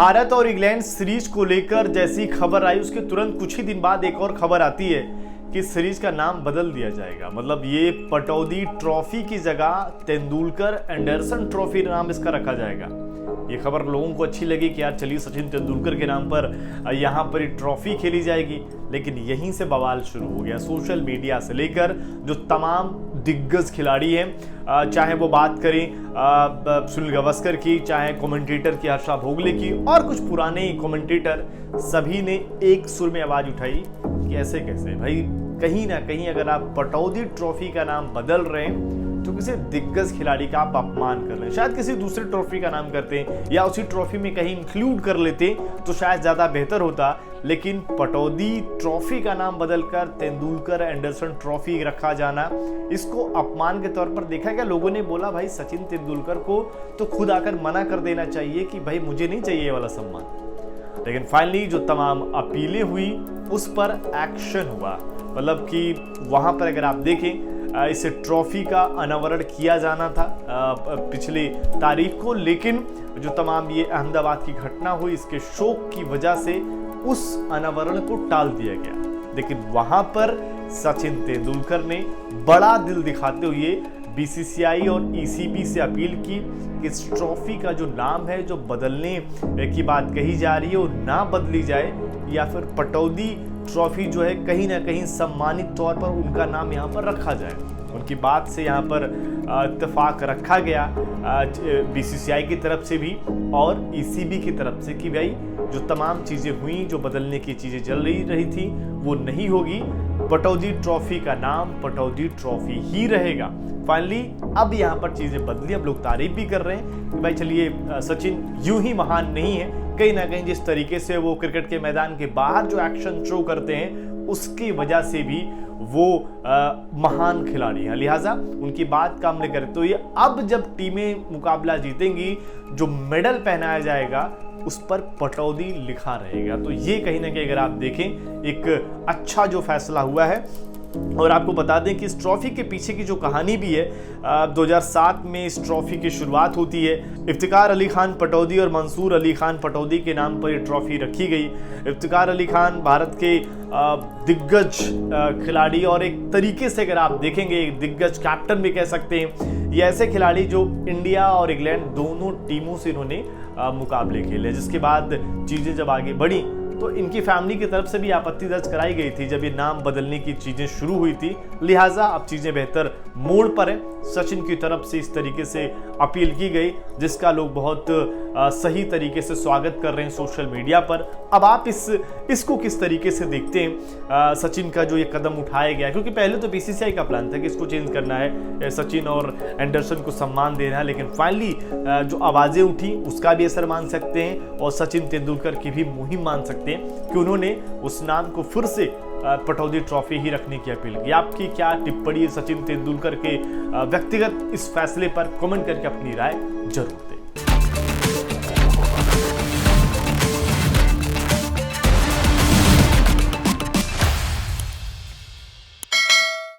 भारत और England series को लेकर जैसी खबर आई उसके तुरंत कुछ ही दिन बाद एक और खबर आती है कि सीरीज का नाम बदल दिया जाएगा। मतलब ये पटौदी ट्रॉफी की जगह तेंदुलकर एंडरसन ट्रॉफी नाम इसका रखा जाएगा। ये खबर लोगों को अच्छी लगी कि यार चलिए सचिन तेंदुलकर के नाम पर यहाँ पर ट्रॉफी खेली जाएगी, लेकिन यहीं से बवाल शुरू हो गया। सोशल मीडिया से लेकर जो तमाम दिग्गज खिलाड़ी हैं, चाहे वो बात करें सुनील गावस्कर की, चाहे कमेंटेटर की हर्षा भोगले की और कुछ पुराने कमेंटेटर, सभी ने एक सुर में आवाज उठाई कि ऐसे कैसे भाई, कहीं ना कहीं अगर आप पटौदी ट्रॉफी का नाम बदल रहे हैं तो किसी दिग्गज खिलाड़ी का आप अपमान कर रहे हैं। शायद किसी दूसरे ट्रॉफी का नाम करते या उसी ट्रॉफी में कहीं इंक्लूड कर लेते तो शायद ज्यादा बेहतर होता, लेकिन पटौदी ट्रॉफी का नाम बदलकर तेंदुलकर एंडरसन ट्रॉफी रखा जाना, इसको अपमान के तौर पर देखा गया। लोगों ने बोला भाई सचिन तेंदुलकर को तो खुद आकर मना कर देना चाहिए कि भाई मुझे नहीं चाहिए ये वाला सम्मान। लेकिन फाइनली जो तमाम अपीलें हुई उस पर एक्शन हुआ। मतलब कि वहां पर अगर आप देखें इस ट्रॉफी का अनावरण किया जाना था पिछली तारीख को, लेकिन जो तमाम ये अहमदाबाद की घटना हुई इसके शोक की वजह से उस अनावरण को टाल दिया गया। लेकिन वहां पर सचिन तेंदुलकर ने बड़ा दिल दिखाते हुए बीसीसीआई और ईसीबी से अपील की कि इस ट्रॉफी का जो नाम है, जो बदलने की बात कही जा रही है, वो ना बदली जाए या फिर पटौदी ट्रॉफी जो है कहीं ना कहीं सम्मानित तौर पर उनका नाम यहाँ पर रखा जाए। उनकी बात से यहाँ पर इत्तेफाक रखा गया बीसीसीआई की तरफ से भी और ईसीबी की तरफ से कि भाई जो तमाम चीज़ें हुई, जो बदलने की चीज़ें चल रही थी वो नहीं होगी। पटौदी ट्रॉफी का नाम पटौदी ट्रॉफी ही रहेगा। फाइनली अब यहाँ पर चीज़ें बदली, अब लोग तारीफ भी कर रहे हैं कि भाई चलिए सचिन यूं ही महान नहीं है, कहीं ना कहीं जिस तरीके से वो क्रिकेट के मैदान के बाहर जो एक्शन शो करते हैं उसकी वजह से भी वो महान खिलाड़ी हैं। लिहाजा उनकी बात काम नहीं करे तो ये अब जब टीमें मुकाबला जीतेंगी, जो मेडल पहनाया जाएगा उस पर पटौदी लिखा रहेगा। तो ये कहीं ना कहीं अगर आप देखें एक अच्छा जो फैसला हुआ है। और आपको बता दें कि इस ट्रॉफी के पीछे की जो कहानी भी है, 2007 में इस ट्रॉफी की शुरुआत होती है। इफ्तिकार अली खान पटौदी और मंसूर अली खान पटौदी के नाम पर ये ट्रॉफी रखी गई। इफ्तिकार अली खान भारत के दिग्गज खिलाड़ी और एक तरीके से अगर आप देखेंगे एक दिग्गज कैप्टन भी कह सकते हैं। ये ऐसे खिलाड़ी जो इंडिया और इंग्लैंड दोनों टीमों से इन्होंने मुकाबले खेले, जिसके बाद चीज़ें जब आगे बढ़ी तो इनकी फैमिली की तरफ से भी आपत्ति दर्ज कराई गई थी जब ये नाम बदलने की चीजें शुरू हुई थी। लिहाजा अब चीजें बेहतर मोड़ पर है। सचिन की तरफ से इस तरीके से अपील की गई जिसका लोग बहुत सही तरीके से स्वागत कर रहे हैं सोशल मीडिया पर। अब आप इसको किस तरीके से देखते हैं सचिन का जो ये कदम उठाया गया, क्योंकि पहले तो बीसीसीआई का प्लान था कि इसको चेंज करना है, सचिन और एंडरसन को सम्मान देना है, लेकिन फाइनली जो आवाजें उठी उसका भी असर मान सकते हैं और सचिन तेंदुलकर की भी मुहिम मान सकते हैं कि उन्होंने उस नाम को फिर से पटौदी ट्रॉफी ही रखने की अपील की। आपकी क्या टिप्पणी सचिन तेंदुलकर के व्यक्तिगत इस फैसले पर कमेंट करके अपनी राय जरूर दें।